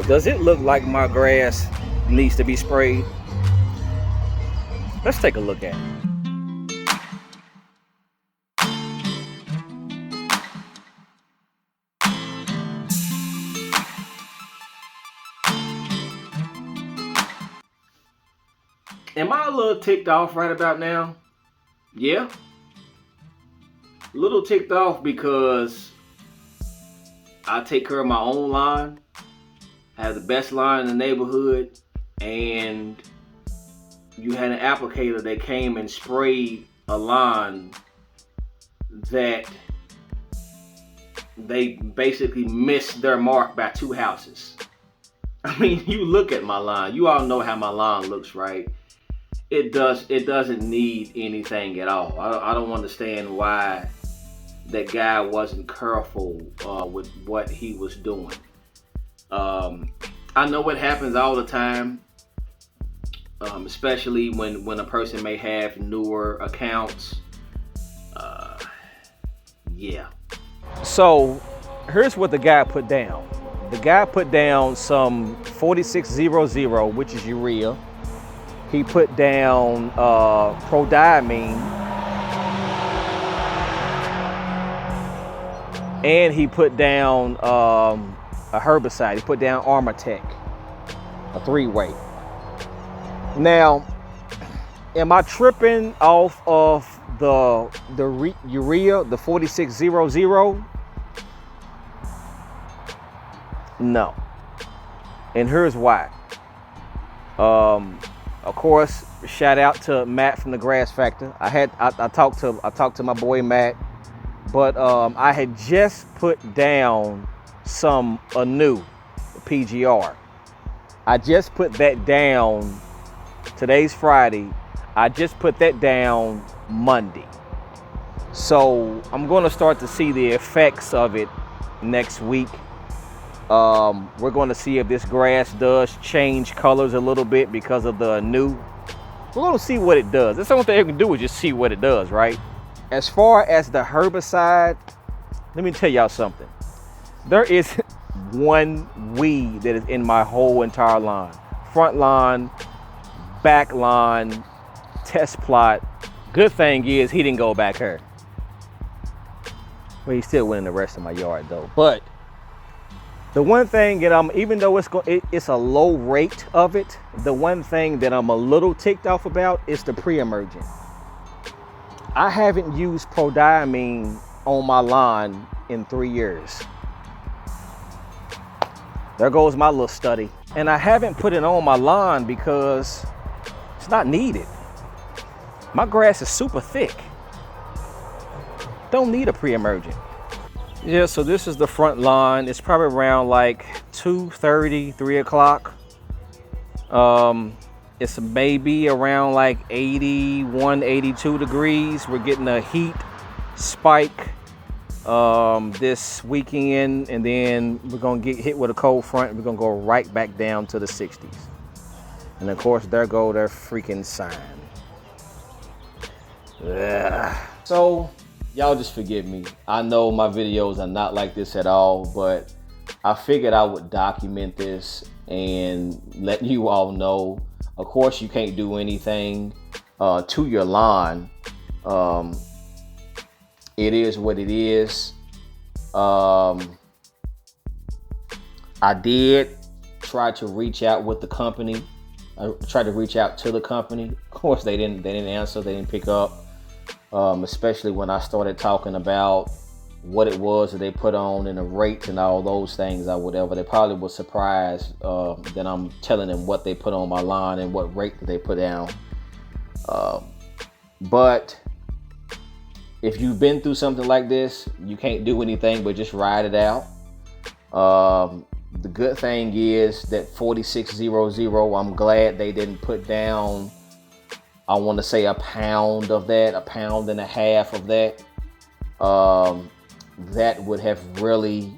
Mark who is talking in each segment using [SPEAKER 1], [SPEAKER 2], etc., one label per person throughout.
[SPEAKER 1] does it look like my grass needs to be sprayed? Let's take a look at it. Am I a little ticked off right about now? Yeah. A little ticked off because I take care of my own lawn. I have the best lawn in the neighborhood, and you had an applicator that came and sprayed a lawn that they basically missed their mark by 2 houses. I mean, you look at my lawn. You all know how my lawn looks, right? It doesn't need anything at all. I don't understand why that guy wasn't careful with what he was doing. I know it happens all the time, especially when a person may have newer accounts. Yeah. So here's what the guy put down. The guy put down some 4600, which is urea. He put down prodiamine, and he put down a herbicide. He put down Armatech, a 3-way. Now, am I tripping off of the urea, the 4600? No. And here's why. Of course, shout out to Matt from the Grass Factor. I talked to my boy Matt, but I had just put down some anew PGR. I just put that down. Today's Friday. I just put that down Monday. So I'm going to start to see the effects of it next week. We're going to see if this grass does change colors a little bit because of the new. We're going to see what it does. That's the only thing you can do is just see what it does, right? As far as the herbicide, let me tell y'all something. There is one weed that is in my whole entire lawn. Front lawn, back lawn, test plot. Good thing is he didn't go back here. Well, he still went in the rest of my yard though. But the one thing that even though it's a low rate of it, the one thing that I'm a little ticked off about is the pre-emergent. I haven't used prodiamine on my lawn in 3 years. There goes my little study. And I haven't put it on my lawn because it's not needed. My grass is super thick. Don't need a pre-emergent. Yeah, so this is the front lawn. It's probably around like 2:30, 3 o'clock. It's maybe around like 81, 82 degrees. We're getting a heat spike this weekend, and then we're gonna get hit with a cold front. We're gonna go right back down to the 60s. And of course, there go their freaking sign. Ugh. So y'all just forgive me. I know my videos are not like this at all, but I figured I would document this and let you all know. Of course, you can't do anything to your lawn. It is what it is. I did try to reach out with the company. I tried to reach out to the company. Of course, they didn't answer. They didn't pick up. Especially when I started talking about what it was that they put on and the rates and all those things or whatever. They probably were surprised that I'm telling them what they put on my lawn and what rate that they put down. But if you've been through something like this, you can't do anything but just ride it out. The good thing is that 4600, I'm glad they didn't put down, I want to say a pound of that, a pound and a half of that. That would have really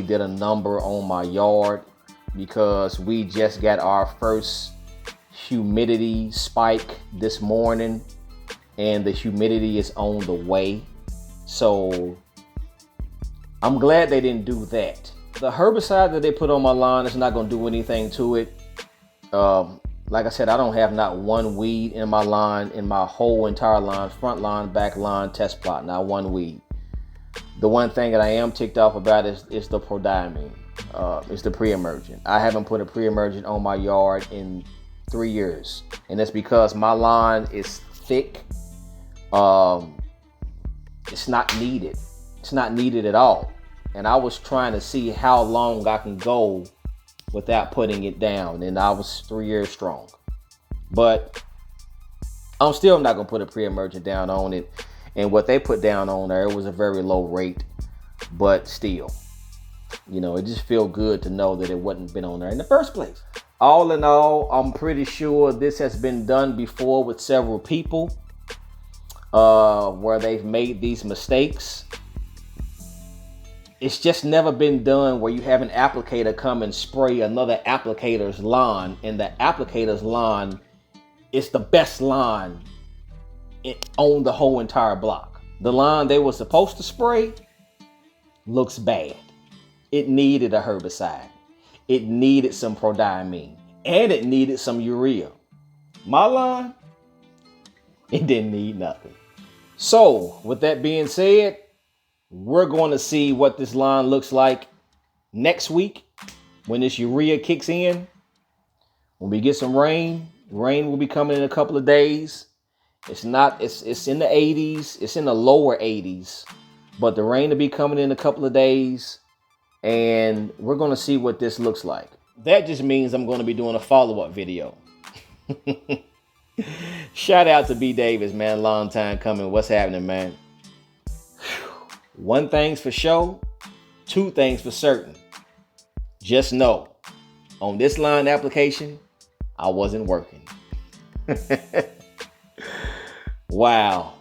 [SPEAKER 1] did a number on my yard, because we just got our first humidity spike this morning, and the humidity is on the way. So I'm glad they didn't do that. The herbicide that they put on my lawn is not going to do anything to it. Like I said, I don't have not one weed in my lawn, in my whole entire lawn, front lawn, back lawn, test plot, not one weed. The one thing that I am ticked off about is the prodiamine. It's the pre-emergent. I haven't put a pre-emergent on my yard in 3 years. And that's because my lawn is thick. It's not needed. It's not needed at all. And I was trying to see how long I can go without putting it down. And I was 3 years strong. But I'm still not going to put a pre-emergent down on it. And what they put down on there, it was a very low rate. But still, you know, it just feels good to know that it wasn't been on there in the first place. All in all, I'm pretty sure this has been done before with several people where they've made these mistakes. It's just never been done where you have an applicator come and spray another applicator's lawn, and the applicator's lawn is the best lawn on the whole entire block. The lawn they were supposed to spray looks bad. It needed a herbicide. It needed some prodiamine, and it needed some urea. My lawn, it didn't need nothing. So with that being said, we're going to see what this lawn looks like next week when this urea kicks in. When we get some rain will be coming in a couple of days. It's in the 80s. It's in the lower 80s, but the rain will be coming in a couple of days, and we're going to see what this looks like. That just means I'm going to be doing a follow-up video. Shout out to B Davis, man. Long time coming. What's happening, man? One thing's for sure, two things for certain. Just know, on this line application, I wasn't working. Wow.